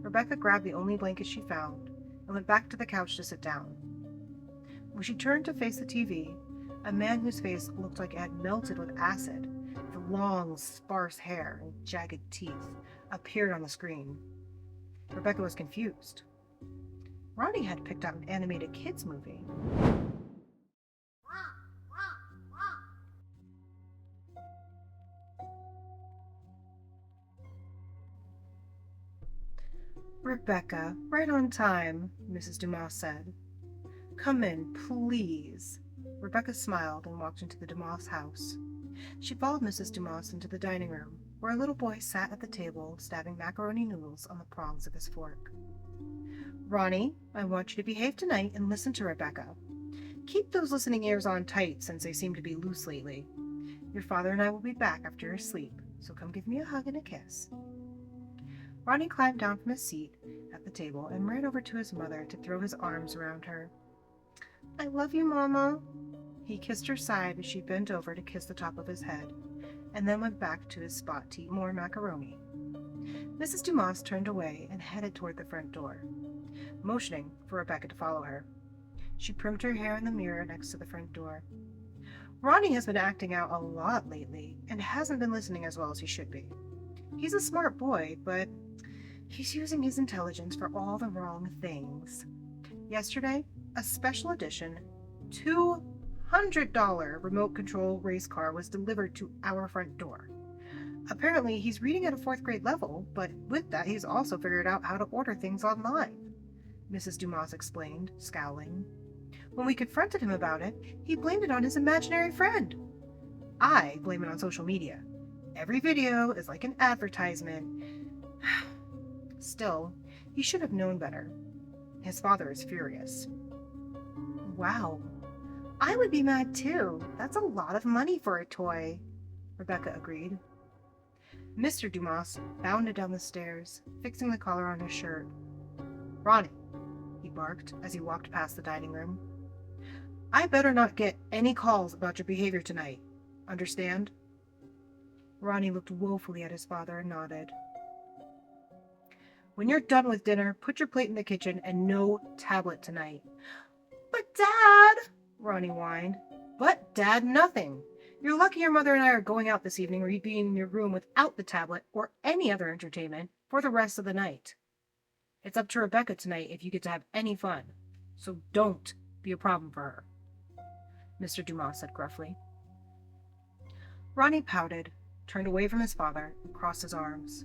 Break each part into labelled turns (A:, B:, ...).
A: Rebecca grabbed the only blanket she found and went back to the couch to sit down. When she turned to face the TV, a man whose face looked like it had melted with acid, with long, sparse hair and jagged teeth, appeared on the screen. Rebecca was confused. Ronnie had picked out an animated kids movie. Rebecca, right on time, Mrs. Dumas said. Come in, please. Rebecca smiled and walked into the Dumas house. She followed Mrs. Dumas into the dining room, where a little boy sat at the table stabbing macaroni noodles on the prongs of his fork. Ronnie, I want you to behave tonight and listen to Rebecca. Keep those listening ears on tight since they seem to be loose lately. Your father and I will be back after your sleep, so come give me a hug and a kiss. Ronnie climbed down from his seat at the table and ran over to his mother to throw his arms around her. I love you, Mama. He kissed her side as she bent over to kiss the top of his head, and then went back to his spot to eat more macaroni. Mrs. Dumas turned away and headed toward the front door, motioning for Rebecca to follow her. She primed her hair in the mirror next to the front door. Ronnie has been acting out a lot lately and hasn't been listening as well as he should be. He's a smart boy, but he's using his intelligence for all the wrong things. Yesterday, a special edition $200 remote control race car was delivered to our front door. Apparently, he's reading at a 4th grade level, but with that, he's also figured out how to order things online, Mrs. Dumas explained, scowling. When we confronted him about it, he blamed it on his imaginary friend. I blame it on social media. Every video is like an advertisement. Still, he should have known better. His father is furious. Wow. I would be mad too. That's a lot of money for a toy, Rebecca agreed. Mr. Dumas bounded down the stairs, fixing the collar on his shirt. Ronnie, he barked as he walked past the dining room. I better not get any calls about your behavior tonight. Understand? Ronnie looked woefully at his father and nodded. When you're done with dinner, put your plate in the kitchen and no tablet tonight. But Dad, Ronnie whined. But Dad, nothing. You're lucky your mother and I are going out this evening or you'd be in your room without the tablet or any other entertainment for the rest of the night. It's up to Rebecca tonight if you get to have any fun. So don't be a problem for her, Mr. Dumas said gruffly. Ronnie pouted, turned away from his father, and crossed his arms.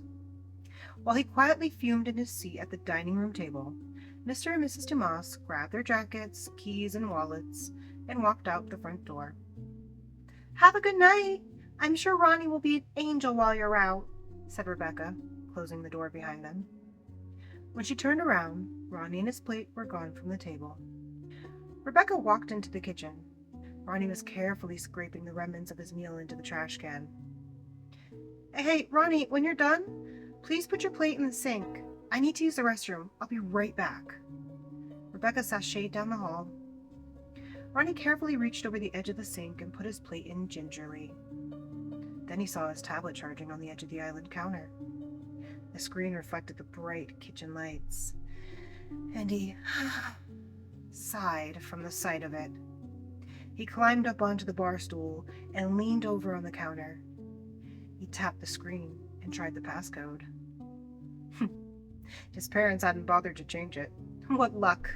A: While he quietly fumed in his seat at the dining room table, Mr. and Mrs. Dumas grabbed their jackets, keys, and wallets and walked out the front door. Have a good night. I'm sure Ronnie will be an angel while you're out, said Rebecca, closing the door behind them. When she turned around, Ronnie and his plate were gone from the table. Rebecca walked into the kitchen. Ronnie was carefully scraping the remnants of his meal into the trash can. Hey, Ronnie, when you're done, please put your plate in the sink. I need to use the restroom. I'll be right back. Rebecca sashayed down the hall. Ronnie carefully reached over the edge of the sink and put his plate in gingerly. Then he saw his tablet charging on the edge of the island counter. The screen reflected the bright kitchen lights, and he sighed from the sight of it. He climbed up onto the bar stool and leaned over on the counter. He tapped the screen and tried the passcode. His parents hadn't bothered to change it. What luck!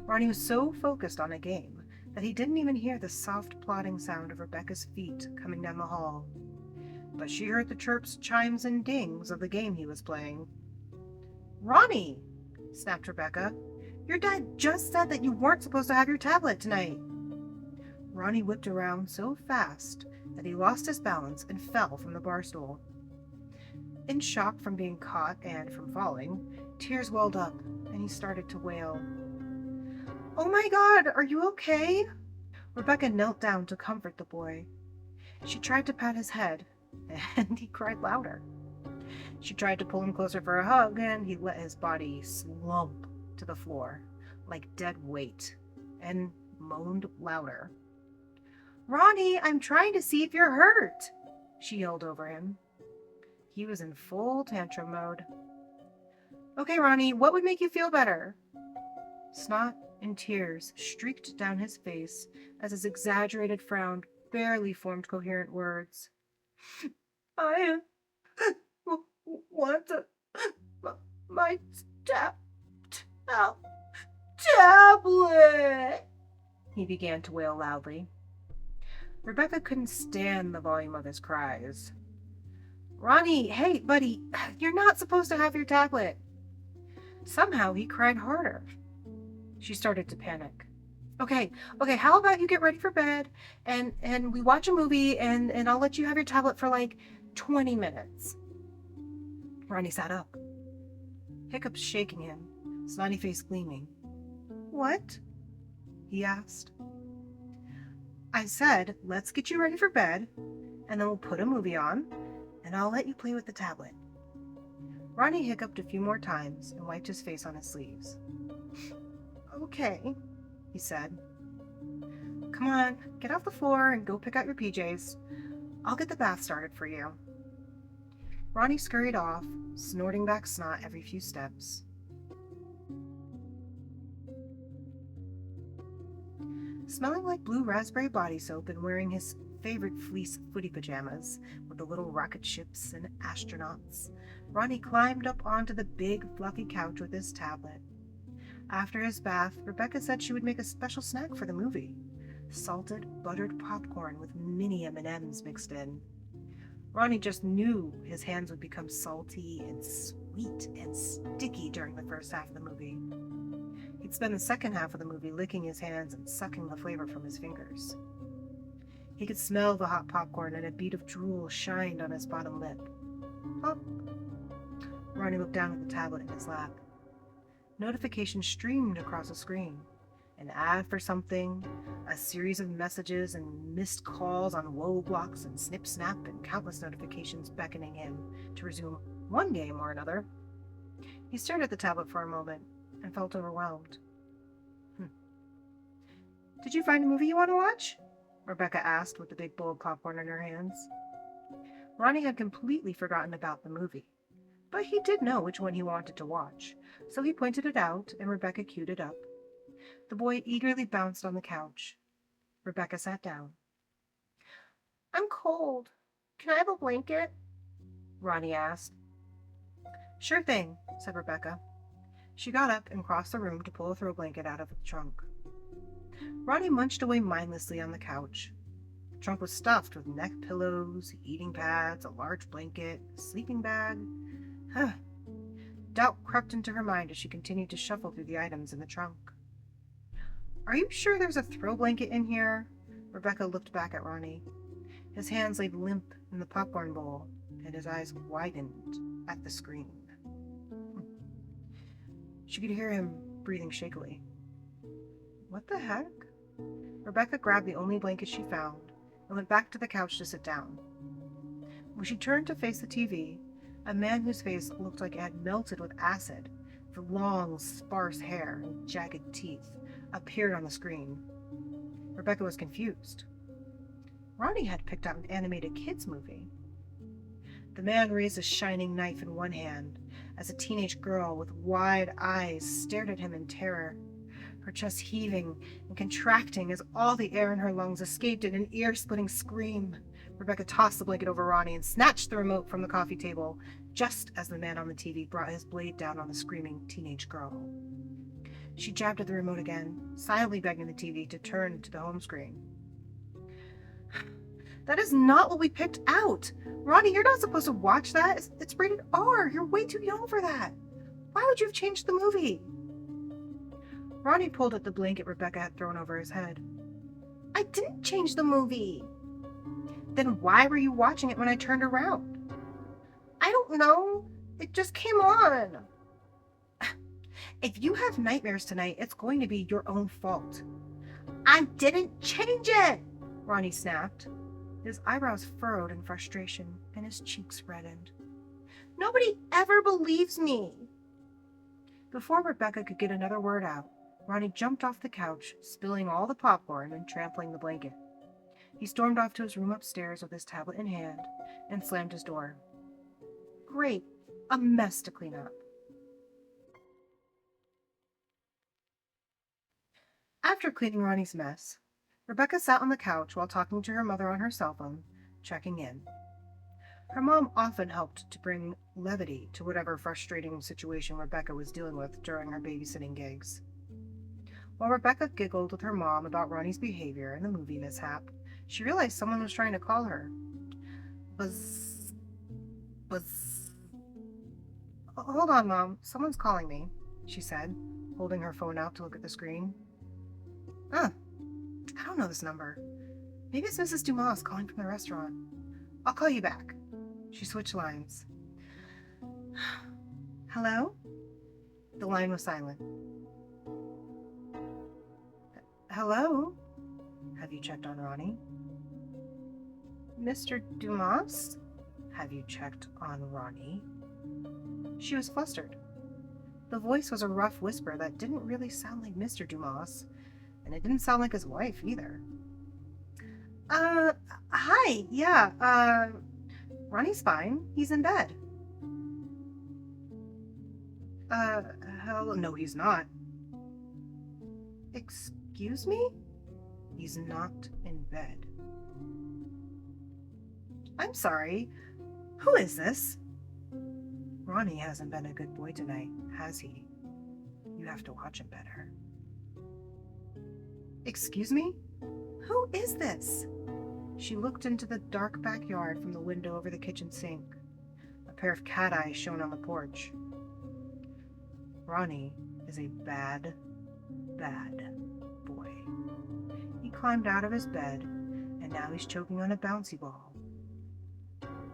A: Ronnie was so focused on a game that he didn't even hear the soft plodding sound of Rebecca's feet coming down the hall. But she heard the chirps, chimes, and dings of the game he was playing. Ronnie, snapped Rebecca, your dad just said that you weren't supposed to have your tablet tonight. Ronnie whipped around so fast that he lost his balance and fell from the bar stool. In shock from being caught and from falling, tears welled up, and he started to wail. Oh my God, are you okay? Rebecca knelt down to comfort the boy. She tried to pat his head, and he cried louder. She tried to pull him closer for a hug, and he let his body slump to the floor like dead weight, and moaned louder. Ronnie, I'm trying to see if you're hurt, she yelled over him. He was in full tantrum mode. Okay, Ronnie, what would make you feel better? Snot and tears streaked down his face as his exaggerated frown barely formed coherent words. I want to, my tab- tab- tablet, he began to wail loudly. Rebecca couldn't stand the volume of his cries. Ronnie, hey, buddy, you're not supposed to have your tablet. Somehow he cried harder. She started to panic. Okay, okay, how about you get ready for bed and we watch a movie and I'll let you have your tablet for like 20 minutes. Ronnie sat up, hiccups shaking him, snotty face gleaming. What? He asked. I said, let's get you ready for bed, and then we'll put a movie on, and I'll let you play with the tablet. Ronnie hiccuped a few more times and wiped his face on his sleeves. Okay, he said. Come on, get off the floor and go pick out your PJs. I'll get the bath started for you. Ronnie scurried off, snorting back snot every few steps. Smelling like blue raspberry body soap and wearing his favorite fleece footy pajamas with the little rocket ships and astronauts, Ronnie climbed up onto the big, fluffy couch with his tablet. After his bath, Rebecca said she would make a special snack for the movie. Salted, buttered popcorn with mini M&Ms mixed in. Ronnie just knew his hands would become salty and sweet and sticky during the first half of the movie. He'd spend the second half of the movie licking his hands and sucking the flavor from his fingers. He could smell the hot popcorn and a bead of drool shined on his bottom lip. Pop! Ronnie looked down at the tablet in his lap. Notifications streamed across the screen. An ad for something, a series of messages and missed calls on Woblocks and Snip Snap, and countless notifications beckoning him to resume one game or another. He stared at the tablet for a moment and felt overwhelmed. Did you find a movie you want to watch? Rebecca asked with the big bowl of popcorn in her hands. Ronnie had completely forgotten about the movie, but he did know which one he wanted to watch, so he pointed it out and Rebecca queued it up. The boy eagerly bounced on the couch. Rebecca sat down. I'm cold. Can I have a blanket? Ronnie asked. Sure thing, said Rebecca. She got up and crossed the room to pull a throw blanket out of the trunk. Ronnie munched away mindlessly on the couch. The trunk was stuffed with neck pillows, eating pads, a large blanket, a sleeping bag. Doubt crept into her mind as she continued to shuffle through the items in the trunk. Are you sure there's a throw blanket in here? Rebecca looked back at Ronnie. His hands laid limp in the popcorn bowl, and his eyes widened at the screen. She could hear him breathing shakily. What the heck? Rebecca grabbed the only blanket she found and went back to the couch to sit down. When she turned to face the TV, a man whose face looked like it had melted with acid, with long, sparse hair and jagged teeth, appeared on the screen. Rebecca was confused. Ronnie had picked out an animated kids movie. The man raised a shining knife in one hand as a teenage girl with wide eyes stared at him in terror, her chest heaving and contracting as all the air in her lungs escaped in an ear-splitting scream. Rebecca tossed the blanket over Ronnie and snatched the remote from the coffee table, just as the man on the TV brought his blade down on the screaming teenage girl. She jabbed at the remote again, silently begging the TV to turn to the home screen. That is not what we picked out. Ronnie, you're not supposed to watch that. It's rated R. You're way too young for that. Why would you have changed the movie? Ronnie pulled at the blanket Rebecca had thrown over his head. I didn't change the movie. Then why were you watching it when I turned around? I don't know. It just came on. If you have nightmares tonight, it's going to be your own fault. I didn't change it, Ronnie snapped. His eyebrows furrowed in frustration, and his cheeks reddened. Nobody ever believes me. Before Rebecca could get another word out, Ronnie jumped off the couch, spilling all the popcorn and trampling the blanket. He stormed off to his room upstairs with his tablet in hand and slammed his door. Great, a mess to clean up. After cleaning Ronnie's mess, Rebecca sat on the couch while talking to her mother on her cell phone, checking in. Her mom often helped to bring levity to whatever frustrating situation Rebecca was dealing with during her babysitting gigs. While Rebecca giggled with her mom about Ronnie's behavior and the movie mishap, she realized someone was trying to call her. Buzz. Buzz. Hold on, Mom. Someone's calling me, she said, holding her phone out to look at the screen. I don't know this number. Maybe it's Mrs. Dumas calling from the restaurant. I'll call you back. She switched lines. Hello? The line was silent. Hello? Have you checked on Ronnie? Mr. Dumas? Have you checked on Ronnie? She was flustered. The voice was a rough whisper that didn't really sound like Mr. Dumas, and it didn't sound like his wife either. Hi, yeah, Ronnie's fine. He's in bed. Hell, no, he's not. Excuse me? He's not in bed. I'm sorry. Who is this? Ronnie hasn't been a good boy tonight, has he? You have to watch him better. Excuse me? Who is this? She looked into the dark backyard from the window over the kitchen sink. A pair of cat eyes shone on the porch. Ronnie is a bad, bad boy. He climbed out of his bed, and now he's choking on a bouncy ball.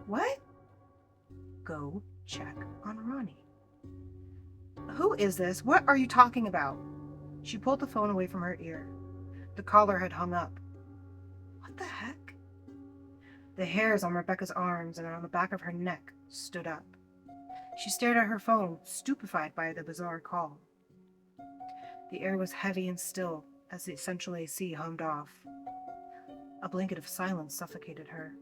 A: What? Go check on Ronnie. Who is this? What are you talking about? She pulled the phone away from her ear. The caller had hung up. What the heck? The hairs on Rebecca's arms and on the back of her neck stood up. She stared at her phone, stupefied by the bizarre call. The air was heavy and still as the central AC hummed off. A blanket of silence suffocated her.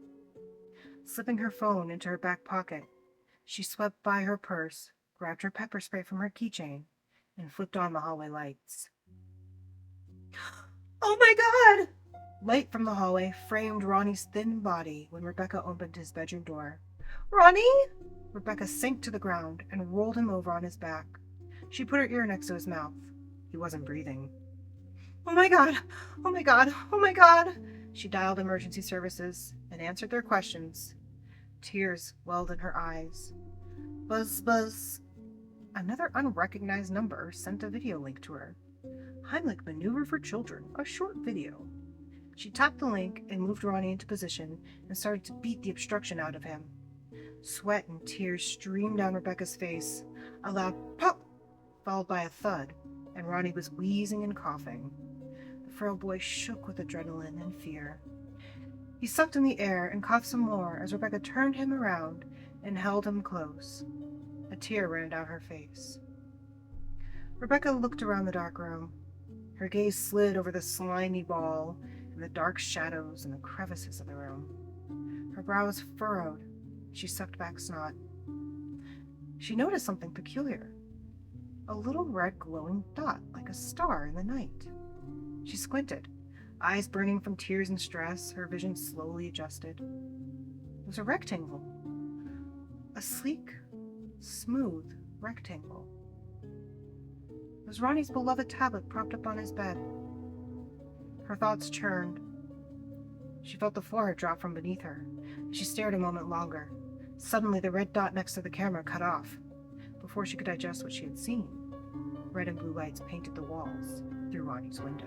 A: Slipping her phone into her back pocket, she swept by her purse, grabbed her pepper spray from her keychain, and flipped on the hallway lights. Oh my God! Light from the hallway framed Ronnie's thin body when Rebecca opened his bedroom door. Ronnie? Rebecca sank to the ground and rolled him over on his back. She put her ear next to his mouth. He wasn't breathing. Oh my God! Oh my God! Oh my God! She dialed emergency services and answered their questions. Tears welled in her eyes. Buzz, buzz. Another unrecognized number sent a video link to her. Heimlich Maneuver for Children, a short video. She tapped the link and moved Ronnie into position and started to beat the obstruction out of him. Sweat and tears streamed down Rebecca's face. A loud pop, followed by a thud, and Ronnie was wheezing and coughing. The frail boy shook with adrenaline and fear. He sucked in the air and coughed some more as Rebecca turned him around and held him close. A tear ran down her face. Rebecca looked around the dark room. Her gaze slid over the slimy ball and the dark shadows and the crevices of the room. Her brows furrowed. She sucked back snot. She noticed something peculiar. A little red glowing dot like a star in the night. She squinted, eyes burning from tears and stress, her vision slowly adjusted. It was a rectangle. A sleek, smooth rectangle. It was Ronnie's beloved tablet propped up on his bed. Her thoughts churned. She felt the floor drop from beneath her. She stared a moment longer. Suddenly, the red dot next to the camera cut off. Before she could digest what she had seen, red and blue lights painted the walls through Ronnie's window.